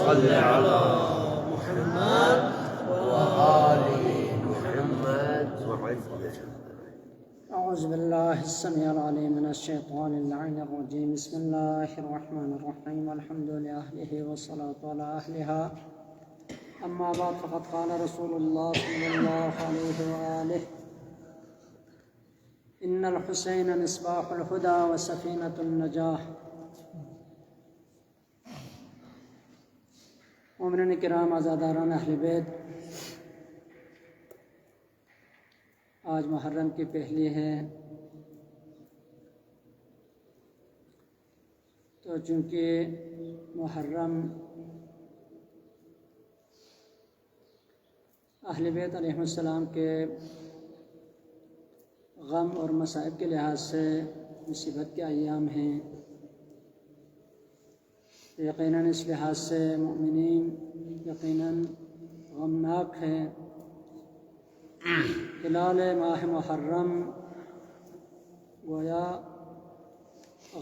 صل على محمد وآل محمد وعز. أعوذ بالله السميع العليم من الشيطان اللعين الرجيم. بسم الله الرحمن الرحيم. والحمد لأهله والصلاة على أهلها. أما بعد فقد قال رسول الله صلى الله عليه وآله: إن الحسين مصباح الهدى وسفينة النجاة. مومنین کرام، عزاداران اہل بیت، آج محرم کی پہلی ہے، تو چونکہ محرم اہل بیت علیہ السلام کے غم اور مصائب کے لحاظ سے مصیبت کے ایام ہیں، یقیناً اس لحاظ سے مومنین یقیناً غمناک ہیں۔ ہلال ماہ محرم گویا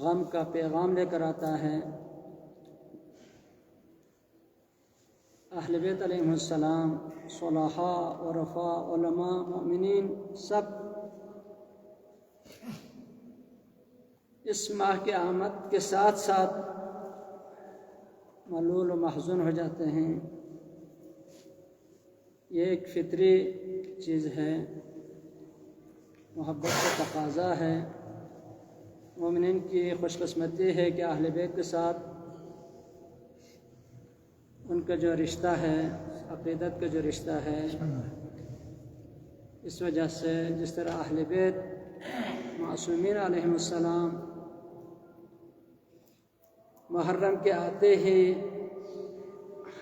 غم کا پیغام لے کر آتا ہے۔ اہل بیت علیہ السلام، صلحاء، عرفاء، علماء، مومنین سب اس ماہ کے آمد کے ساتھ ساتھ ملول و محزون ہو جاتے ہیں۔ یہ ایک فطری چیز ہے، محبت کا تقاضا ہے۔ مومنین کی خوش قسمتی ہے کہ اہل بیت کے ساتھ ان کا جو رشتہ ہے، عقیدت کا جو رشتہ ہے، اس وجہ سے جس طرح اہل بیت معصومین علیہ السلام محرم کے آتے ہی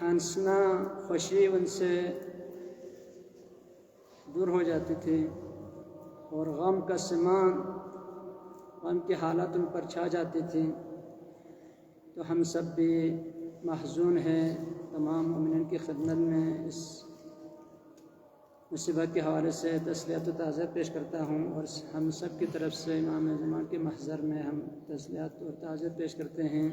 ہنسنا، خوشی ان سے دور ہو جاتی تھی، اور غم کا سمان، غم کی حالت ان پر چھا جاتی تھی۔ تو ہم سب بھی محزون ہیں۔ تمام مومنین کی خدمت میں اس مصیبت کے حوالے سے تسلیت و تعزیت پیش کرتا ہوں، اور ہم سب کی طرف سے امام زمان کے محضر میں ہم تسلیت اور تعزیت پیش کرتے ہیں۔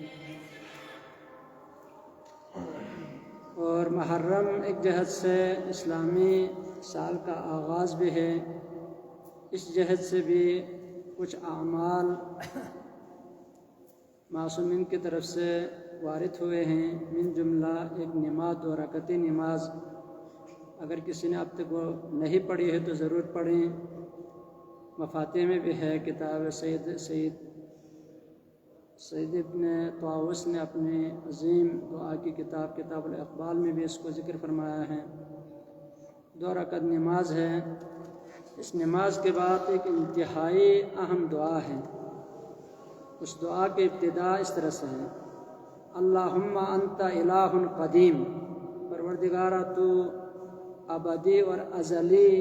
اور محرم ایک جہت سے اسلامی سال کا آغاز بھی ہے، اس جہت سے بھی کچھ اعمال معصومین کی طرف سے وارد ہوئے ہیں، من جملہ ایک نماز، 2 رکعتی نماز۔ اگر کسی نے اب تک وہ نہیں پڑھی ہے تو ضرور پڑھیں۔ مفاتیح میں بھی ہے، کتاب سید ابن طاووس نے اپنی عظیم دعا کی کتاب الاقبال میں بھی اس کو ذکر فرمایا ہے۔ 2 رکعت نماز ہے۔ اس نماز کے بعد ایک انتہائی اہم دعا ہے۔ اس دعا کی ابتدا اس طرح سے ہے: اللہم انت الہ قدیم، پروردگارہ تو ابدی اور ازلی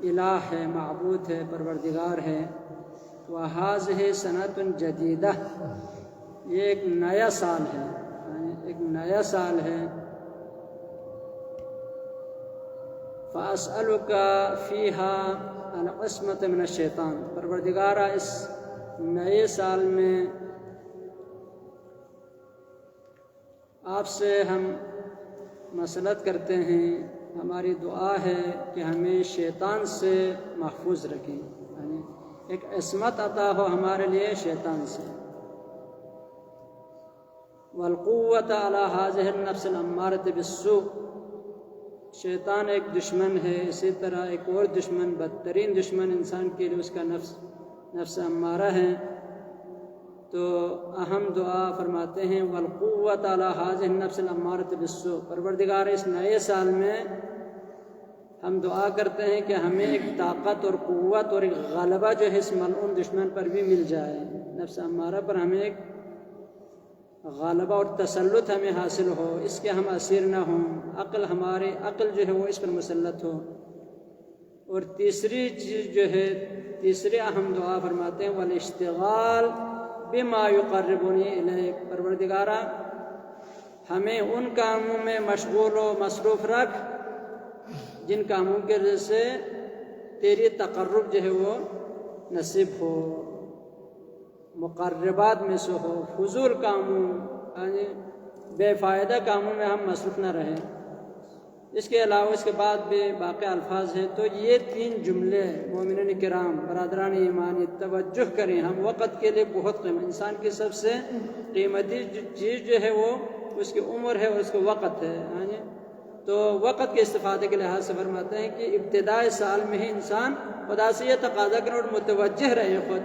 الہ ہے، معبود ہے، پروردگار ہے۔ وہذہ سنۃ جدیدہ، یہ ایک نیا سال ہے، ایک نیا سال ہے۔ فاسألک فیہا العصمۃ من الشیطان، پروردگارہ اس نئے سال میں آپ سے ہم مسئلت کرتے ہیں، ہماری دعا ہے کہ ہمیں شیطان سے محفوظ رکھیں، یعنی ایک عصمت عطا ہو ہمارے لیے شیطان سے۔ والقوۃ علی ہذہ النفس الامارۃ بالسوء، شیطان ایک دشمن ہے، اسی طرح ایک اور دشمن، بدترین دشمن انسان کے لیے اس کا نفس امارہ ہے۔ تو اہم دعا فرماتے ہیں: والقوۃ علی ہذہ النفس الامارۃ بالسوء، پروردگار اس نئے سال میں ہم دعا کرتے ہیں کہ ہمیں ایک طاقت اور قوت اور ایک غلبہ جو ہے اس ملعون دشمن پر بھی مل جائے، نفس امارہ پر ہمیں ایک غلبہ اور تسلط ہمیں حاصل ہو، اس کے ہم اسیر نہ ہوں، ہماری عقل جو ہے وہ اس پر مسلط ہو۔ اور تیسری چیز جو ہے، تیسری اہم دعا فرماتے ہیں: والاشتغال بما یقربنی الیک، پروردگارہ ہمیں ان کاموں میں مشغول و مصروف رکھ جن کاموں کے وجہ سے تیری تقرب جو ہے وہ نصیب ہو، مقربات میں سے ہو، فضول کاموں بے فائدہ کاموں میں ہم مصروف نہ رہیں۔ اس کے علاوہ اس کے بعد بھی باقی الفاظ ہیں، تو یہ 3 جملے مومنین کرام برادران ایمانی توجہ کریں۔ ہم وقت کے لیے بہت قیمت، انسان کی سب سے قیمتی چیز جو ہے وہ اس کی عمر ہے اور اس کو وقت ہے۔ ہاں جی، تو وقت کے استفادے کے لحاظ سے فرماتے ہیں کہ ابتدائی سال میں ہی انسان خدا سے یہ تقاضا کریں اور متوجہ رہیں، خود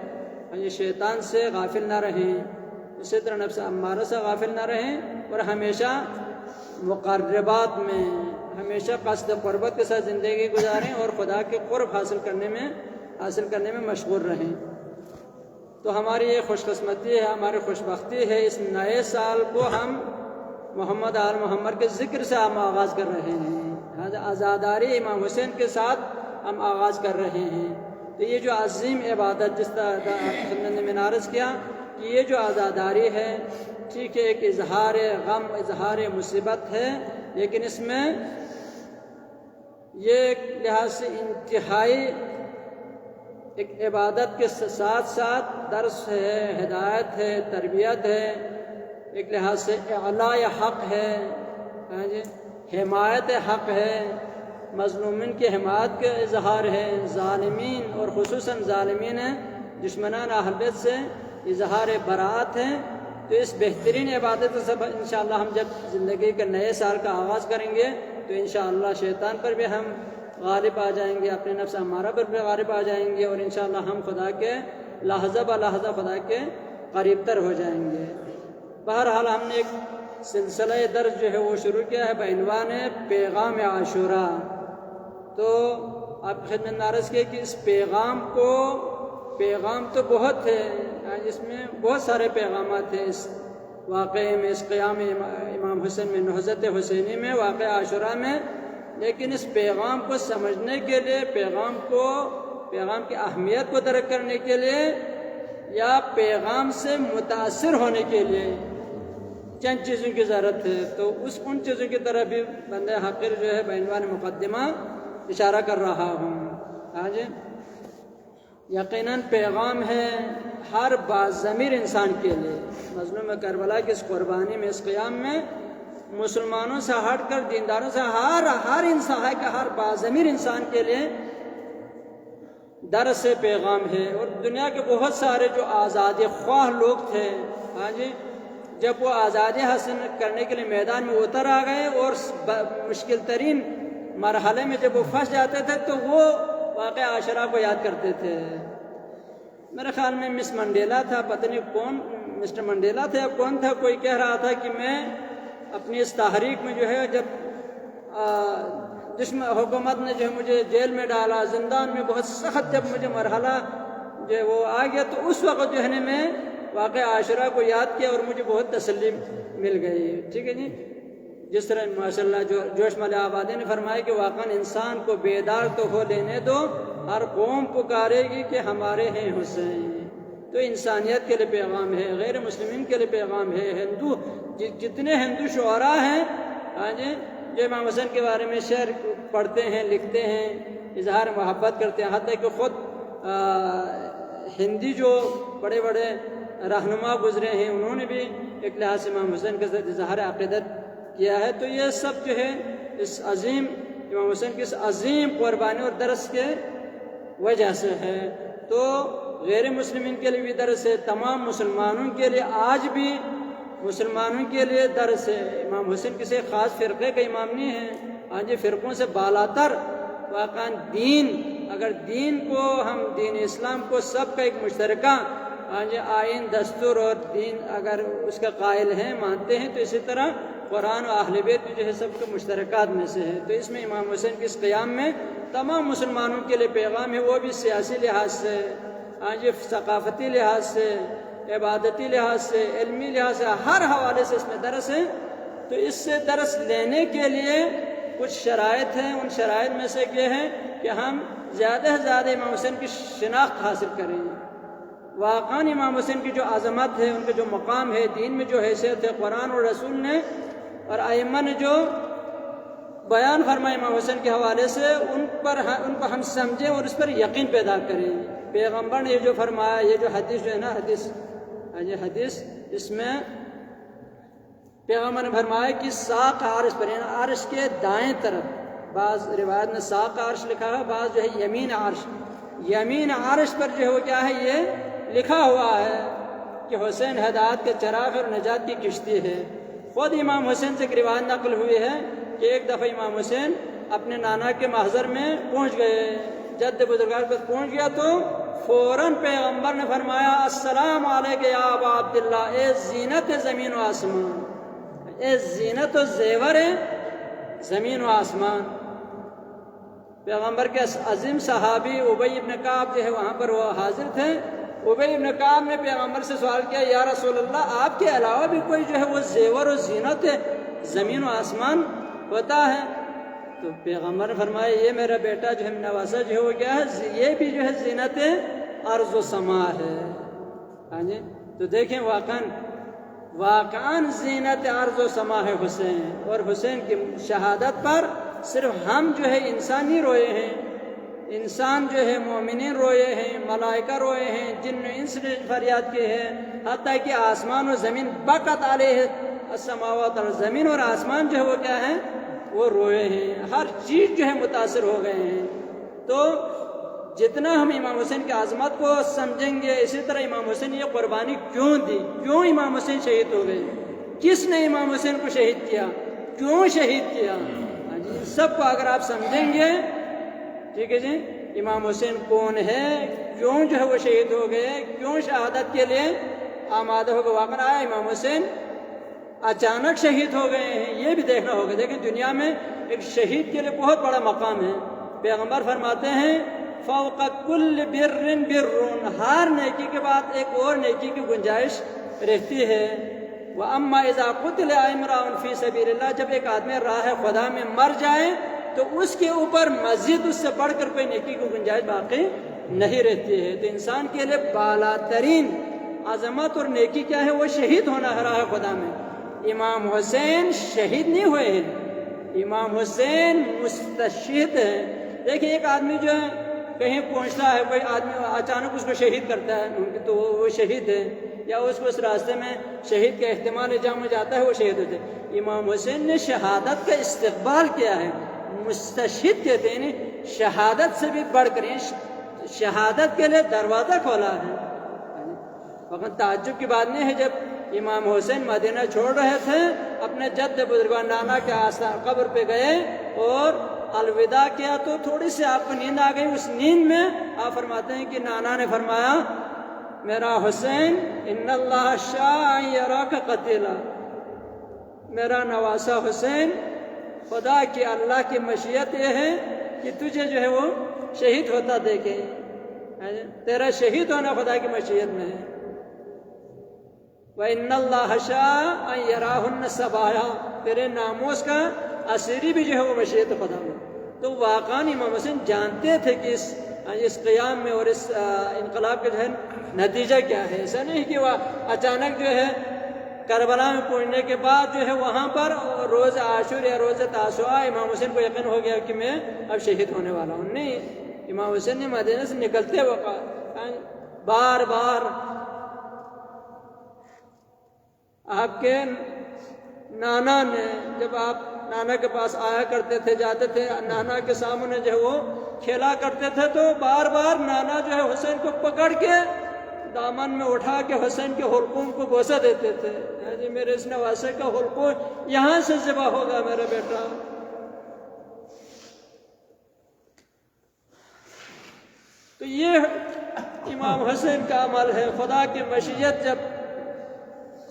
ہاں جی شیطان سے غافل نہ رہیں، اسی طرح نفس امارہ سے غافل نہ رہیں، اور ہمیشہ مقربات میں، ہمیشہ قصد قربت کے ساتھ زندگی گزاریں اور خدا کے قرب حاصل کرنے میں مشغول رہیں۔ تو ہماری یہ خوش قسمتی ہے، ہماری خوش بختی ہے، اس نئے سال کو ہم محمد آل محمد کے ذکر سے ہم آغاز کر رہے ہیں، عزاداری امام حسین کے ساتھ ہم آغاز کر رہے ہیں۔ تو یہ جو عظیم عبادت جس طرح نے میں عرض کیا کہ یہ جو عزاداری ہے، ٹھیک ہے ایک اظہار غم، اظہار مصیبت ہے، لیکن اس میں یہ ایک لحاظ سے انتہائی ایک عبادت کے ساتھ ساتھ درس ہے، ہدایت ہے، تربیت ہے، ایک لحاظ سے اعلاء حق ہے، حمایت حق ہے، مظلومین کی حمایت کا اظہار ہے، ظالمین اور خصوصاً ظالمین دشمنان اہل بیت سے اظہار برات ہے۔ تو اس بہترین عبادت سے سب انشاءاللہ ہم جب زندگی کے نئے سال کا آغاز کریں گے تو انشاءاللہ شیطان پر بھی ہم غالب آ جائیں گے، اپنے نفس امارہ پر بھی غالب آ جائیں گے، اور انشاءاللہ ہم خدا کے لحظہ بہ لحظہ خدا کے قریب تر ہو جائیں گے۔ بہرحال ہم نے ایک سلسلہ درس جو ہے وہ شروع کیا ہے بعنوان پیغام عاشوراء۔ تو آپ کی خدمت میں عرض کیا کہ اس پیغام تو بہت ہے، اس میں بہت سارے پیغامات ہیں اس واقعے میں، اس قیام امام حسین میں، نہضت حسینی میں، واقعہ عاشوراء میں، لیکن اس پیغام کو سمجھنے کے لیے، پیغام کی اہمیت کو درک کرنے کے لیے یا پیغام سے متاثر ہونے کے لیے چند چیزوں کی ضرورت ہے۔ تو ان چیزوں کی طرف بھی بندہ حقیر جو ہے بعنوان مقدمہ اشارہ کر رہا ہوں۔ ہاں جی، یقیناً پیغام ہے ہر باضمیر انسان کے لیے۔ مظلوم کربلا کی اس قربانی میں، اس قیام میں مسلمانوں سے ہٹ کر دینداروں سے ہر انسان ہے کہ ہر باضمیر انسان کے لیے درس پیغام ہے۔ اور دنیا کے بہت سارے جو آزادی خواہ لوگ تھے، ہاں جی، جب وہ آزادی حاصل کرنے کے لیے میدان میں اتر آ گئے اور مشکل ترین مرحلے میں جب وہ پھنس جاتے تھے تو وہ واقعہ عاشوراء کو یاد کرتے تھے۔ میرے خیال میں مس منڈیلا تھا، پتہ نہیں کون، مسٹر منڈیلا تھا یا کون تھا، کوئی کہہ رہا تھا کہ میں اپنی اس تحریک میں جو ہے جب حکومت نے جو ہے مجھے جیل میں ڈالا، زندان میں بہت سخت جب مجھے مرحلہ جو ہے وہ آ گیا، تو اس وقت جو ہے میں واقعہ عاشوراء کو یاد کیا اور مجھے بہت تسلی مل گئی۔ ٹھیک ہے جی، جس طرح ماشاء اللہ جوش مل آبادی نے فرمایا کہ واقعاً انسان کو بیدار تو ہو لینے دو، ہر قوم پکارے گی کہ ہمارے ہیں حسین۔ تو انسانیت کے لیے پیغام ہے، غیر مسلمین کے لیے پیغام ہے۔ ہندو جتنے ہندو شعراء ہیں، ہاں جی، جو امام حسین کے بارے میں شعر پڑھتے ہیں، لکھتے ہیں، اظہار محبت کرتے ہیں، حتیٰ کہ خود ہندی جو بڑے بڑے رہنما گزرے ہیں انہوں نے بھی ایک لحاظ سے امام حسین کے ساتھ اظہار عقیدت کیا ہے۔ تو یہ سب جو ہے اس عظیم امام حسین کی اس عظیم قربانی اور درس کے وجہ سے ہے۔ تو غیر مسلمین کے لیے بھی درس ہے، تمام مسلمانوں کے لیے آج بھی مسلمانوں کے لیے درس ہے۔ امام حسین کسی خاص فرقے کا امام نہیں ہے، ہاں جی، فرقوں سے بالاتر واقعاً دین، اگر دین کو ہم دین اسلام کو سب کا ایک مشترکہ ہاں جی آئین، دستور اور دین اگر اس کا قائل ہیں، مانتے ہیں، تو اسی طرح قرآن و اہل بیت جو ہے سب کے مشترکات میں سے ہے۔ تو اس میں امام حسین کے اس قیام میں تمام مسلمانوں کے لیے پیغام ہے، وہ بھی سیاسی لحاظ سے، ہاں جی، ثقافتی لحاظ سے، عبادتی لحاظ سے، علمی لحاظ سے، ہر حوالے سے اس میں درس ہے۔ تو اس سے درس لینے کے لیے کچھ شرائط ہیں، ان شرائط میں سے یہ ہے کہ ہم زیادہ سے زیادہ امام حسین کی شناخت حاصل کریں۔ واقعاً امام حسین کی جو عظمت ہے، ان کا جو مقام ہے، دین میں جو حیثیت ہے، قرآن اور رسول نے اور ائمہ نے جو بیان فرمایا امام حسین کے حوالے سے، ان کو ہم سمجھیں اور اس پر یقین پیدا کریں۔ پیغمبر نے یہ جو فرمایا، یہ جو حدیث جو ہے نا، حدیث اس میں پیغمبر نے فرمایا کہ ساق عرش پر، یعنی عرش کے دائیں طرف، بعض روایت میں ساق عرش لکھا ہے، بعض جو ہے یمین عرش، یمین عرش پر جو ہے وہ کیا ہے، یہ لکھا ہوا ہے کہ حسین ہدایت کے چراغ اور نجات کی کشتی ہے۔ خود امام حسین سے ایک روایت نقل ہوئی ہے کہ ایک دفعہ امام حسین اپنے نانا کے محضر میں پہنچ گئے، جد بزرگوار پر پہنچ گیا تو فوراً پیغمبر نے فرمایا السلام علیکہ یا ابا عبداللہ، اے زینت زمین و آسمان، اے زینت و زیور زمین و آسمان۔ پیغمبر کے عظیم صحابی ابی ابن کعب جو ہے وہاں پر وہ حاضر تھے۔ ابی ابن کعب نے پیغمبر سے سوال کیا یا رسول اللہ، آپ کے علاوہ بھی کوئی جو ہے وہ زیور و زینت زمین و آسمان ہوتا ہے؟ تو پیغمبر نے فرمایا یہ میرا بیٹا جو ہے نواسا جو ہے وہ کیا ہے، یہ بھی جو ہے زینت ارض و سما ہے۔ ہاں جی، تو دیکھیں واقعاً زینت ارض و سما ہے حسین، اور حسین کی شہادت پر صرف ہم جو ہے انسان ہی روئے ہیں، انسان جو ہے مومنین روئے ہیں، ملائکہ روئے ہیں، جن و انس نے فریاد کی ہے، حتیٰ کہ آسمان و زمین بقت علیہ السماوات، اور زمین اور آسمان جو ہے وہ کیا ہے، وہ روئے ہیں، ہر چیز جو ہے متاثر ہو گئے ہیں۔ تو جتنا ہم امام حسین کی عظمت کو سمجھیں گے، اسی طرح امام حسین یہ قربانی کیوں دی، کیوں امام حسین شہید ہو گئے، کس نے امام حسین کو شہید کیا، کیوں شہید کیا، جی سب کو اگر آپ سمجھیں گے، ٹھیک ہے جی، امام حسین کون ہے، کیوں جو ہے وہ شہید ہو گئے، کیوں شہادت کے لیے آمادہ ہو گئے۔ واقعہ آیا امام حسین اچانک شہید ہو گئے ہیں، یہ بھی دیکھنا ہوگا۔ دیکھیں دنیا میں ایک شہید کے لیے بہت بڑا مقام ہے۔ پیغمبر فرماتے ہیں فوق کل بر بر، ہر نیکی کے بعد ایک اور نیکی کی گنجائش رہتی ہے۔ وَأَمَّا إِذَا قُتِلَ امْرَأٌ فِي سَبِيلِ اللَّهِ، جب ایک آدمی راہ خدا میں مر جائے تو اس کے اوپر مزید اس سے بڑھ کر کوئی نیکی کی گنجائش باقی نہیں رہتی ہے۔ تو انسان کے لیے بالا ترین عظمت اور نیکی کیا ہے، وہ شہید ہونا ہے راہ خدا میں۔ امام حسین شہید نہیں ہوئے ہیں، امام حسین مستشہد ہیں۔ دیکھیں ایک آدمی جو ہے کہیں پہنچتا ہے، کوئی آدمی اچانک اس کو شہید کرتا ہے تو وہ شہید ہے، یا اس کو اس راستے میں شہید کا احتمال جام ہو جاتا ہے، وہ شہید ہوتے ہیں۔ امام حسین نے شہادت کا استقبال کیا ہے، مستشہد کہتے ہیں، شہادت سے بھی بڑھ کر شہادت کے لیے دروازہ کھولا ہے۔ وقت تعجب کی بات نہیں ہے، جب امام حسین مدینہ چھوڑ رہے تھے، اپنے جد بزرگوار نانا کے قبر پہ گئے اور الوداع کیا تو تھوڑی سی آپ کو نیند آ گئی۔ اس نیند میں آپ فرماتے ہیں کہ نانا نے فرمایا میرا حسین ان اللہ شاء یراک قتیلا، میرا نواسا حسین خدا کی اللہ کی مشیت یہ ہے کہ تجھے جو ہے وہ شہید ہوتا دیکھے، تیرا شہید ہونا خدا کی مشیت میں ہے۔ وَإِنَّ اللَّهَ شَاءَ أَن يَرَاهُنَّ سَبَايَا، تیرے ناموس کا اسیری بھی جو ہے وہ مشیت خدا میں۔ تو واقعاً امام حسین جانتے تھے کہ اس قیام میں اور اس انقلاب کا جو ہے نتیجہ کیا ہے۔ ایسا نہیں کہ وہ اچانک جو ہے کربلا میں پہنچنے کے بعد جو ہے وہاں پر روز عاشور یا روز تاسوعا امام حسین کو یقین ہو گیا کہ میں اب شہید ہونے والا ہوں۔ نہیں، امام حسین نے مدینہ سے نکلتے وقت بار بار آپ کے نانا نے، جب آپ نانا کے پاس آیا کرتے تھے، جاتے تھے، نانا کے سامنے جو ہے وہ کھیلا کرتے تھے، تو بار بار نانا جو ہے حسین کو پکڑ کے دامن میں اٹھا کے حسین کے حلقوم کو بوسہ دیتے تھے، جی میرے اس نواسے کا حلقوم یہاں سے ذبح ہوگا میرا بیٹا۔ تو یہ امام حسین کا عمل ہے، خدا کی مشیت جب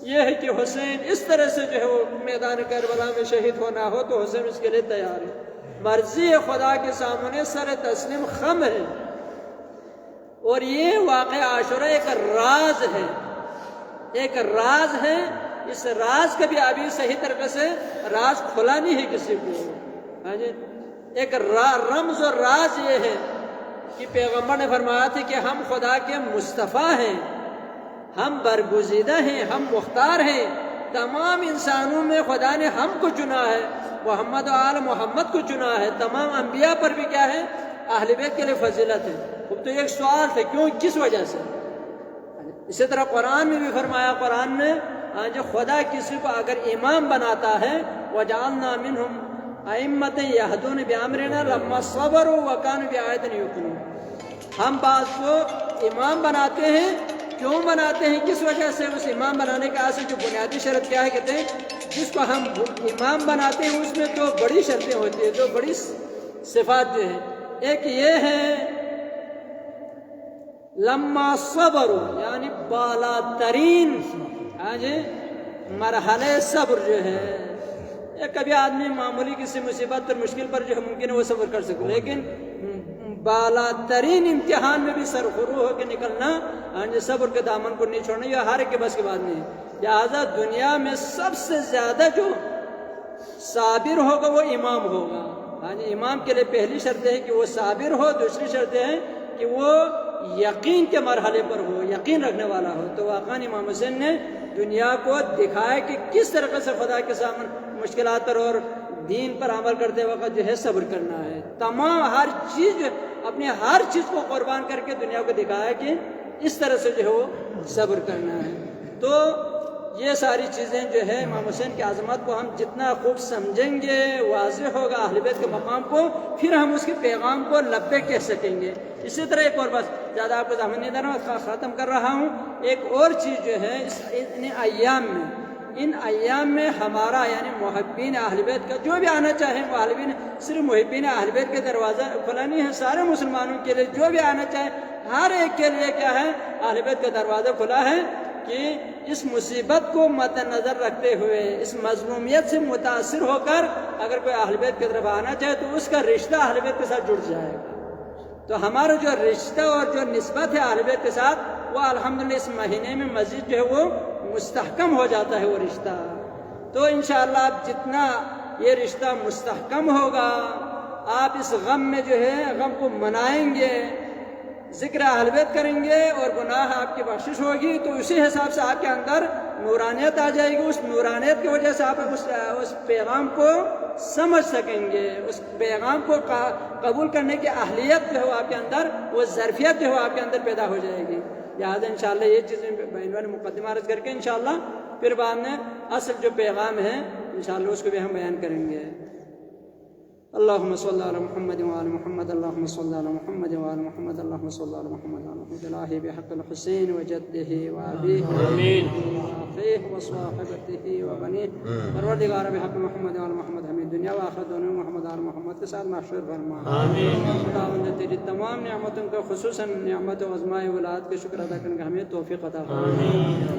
یہ ہے کہ حسین اس طرح سے جو ہے وہ میدان کربلا میں شہید ہونا ہو تو حسین اس کے لیے تیار ہے۔ مرضی خدا کے سامنے سر تسلیم خم ہے، اور یہ واقعہ عاشورہ ایک راز ہے، ایک راز ہے۔ اس راز کا بھی ابھی صحیح طریقے سے راز کھلا نہیں ہے کسی کو۔ ہاں جی، ایک رمز اور راز یہ ہے کہ پیغمبر نے فرمایا تھا کہ ہم خدا کے مصطفیٰ ہیں، ہم برگزیدہ ہیں، ہم مختار ہیں، تمام انسانوں میں خدا نے ہم کو چنا ہے، محمد و آل محمد کو چنا ہے، تمام انبیاء پر بھی کیا ہے، اہل بیت کے لیے فضیلت ہے۔ اب تو ایک سوال تھا کیوں، کس وجہ سے؟ اسی طرح قرآن میں بھی فرمایا، قرآن میں جو خدا کسی کو اگر امام بناتا ہے وجعلنا منہم ائمۃ یہدون بامرنا لما صبروا وکانوا بآیاتنا یوقنون، ہم بعض کو امام بناتے ہیں. کیوں بناتے ہیں؟ کس وجہ سے؟ اس امام بنانے کا اصل جو بنیادی شرط کیا ہے؟ کہتے ہیں جس کو ہم امام بناتے ہیں اس میں دو بڑی شرطیں ہوتی ہیں، دو بڑی صفات جو ہیں. ایک یہ ہے لما صبروا، یعنی بالا ترین مرحلے صبر جو ہے. کبھی آدمی معمولی کسی مصیبت اور مشکل پر جو ہے ممکن ہے وہ صبر کر سکے، لیکن بالا ترین امتحان میں بھی سرخرو ہو کے نکلنا، صبر کے دامن کو نہیں چھوڑنا، یہ ہر ایک کے بس کی بات نہیں. لہٰذا دنیا میں سب سے زیادہ جو صابر ہوگا وہ امام ہوگا. امام کے لیے پہلی شرط ہے کہ وہ صابر ہو، دوسری شرط ہے کہ وہ یقین کے مرحلے پر ہو، یقین رکھنے والا ہو. تو واقعاً امام حسین نے دنیا کو دکھایا کہ کس طریقے سے خدا کے سامنے مشکلات پر اور دین پر عمل کرتے وقت جو ہے صبر کرنا ہے. تمام ہر چیز، اپنے ہر چیز کو قربان کر کے دنیا کو دکھایا کہ اس طرح سے جو ہے وہ صبر کرنا ہے. تو یہ ساری چیزیں جو ہے امام حسین کی عظمت کو ہم جتنا خوب سمجھیں گے، واضح ہوگا اہل بیت کے مقام کو، پھر ہم اس کے پیغام کو لبے کہہ سکیں گے. اسی طرح ایک اور بات، زیادہ آپ کو زحمت نہیں دینا، ختم کر رہا ہوں. ایک اور چیز جو ہے ان ایام میں ہمارا یعنی محبین اہل بیت کا جو بھی آنا چاہے، محبین صرف محبین اہل بیت کے دروازہ کھلا نہیں ہے، سارے مسلمانوں کے لیے جو بھی آنا چاہے ہر ایک کے لیے کیا ہے؟ اہل بیت کا دروازہ کھلا ہے کہ اس مصیبت کو مد نظر رکھتے ہوئے، اس مظلومیت سے متاثر ہو کر اگر کوئی اہل بیت کی طرف آنا چاہے تو اس کا رشتہ اہل بیت کے ساتھ جڑ جائے گا. تو ہمارا جو رشتہ اور جو نسبت ہے اہل بیت کے ساتھ وہ الحمدللہ اس مہینے میں مزید جو ہے وہ مستحکم ہو جاتا ہے وہ رشتہ. تو انشاءاللہ آپ جتنا یہ رشتہ مستحکم ہوگا، آپ اس غم میں جو ہے غم کو منائیں گے، ذکر اہل بیت کریں گے اور گناہ آپ کی بخشش ہوگی، تو اسی حساب سے آپ کے اندر نورانیت آ جائے گی. اس نورانیت کی وجہ سے آپ اس پیغام کو سمجھ سکیں گے، اس پیغام کو قبول کرنے کی اہلیت جو ہے آپ کے اندر، وہ ظرفیت جو ہے آپ کے اندر پیدا ہو جائے گی. لہٰذا انشاءاللہ یہ چیزیں بعنوان مقدمہ عرض کر کے انشاءاللہ پھر بعد میں اصل جو پیغام ہے انشاءاللہ اس کو بھی ہم بیان کریں گے. اللهم صل على محمد وعلى محمد، اللهم صل على محمد وعلى محمد، اللهم صل على محمد وعلى محمد. الهي بحق الحسين وجده وابيه آمين واخيه وصاحبته وبنيه، پروردگار بحق محمد وعلى محمد ہمیں دنیا و آخرت دونوں محمد وعلى محمد کے ساتھ محشور فرما. آمین. خداوند تیری تمام نعمتوں کا خصوصاً نعمت و عظمائے ولادت کے شکر ادا کرنے کا ہمیں توفیق عطا فرما.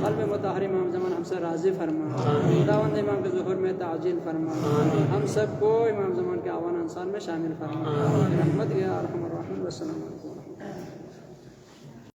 قلب مطہر امام زمان ہم سے راضی فرما. خداوند امام کے ظہور میں تعجیل فرما. ہم سب کو امام زمان کے انصار میں شامل فرما. رحمت یا ارحم الراحمین. والسلام علیکم.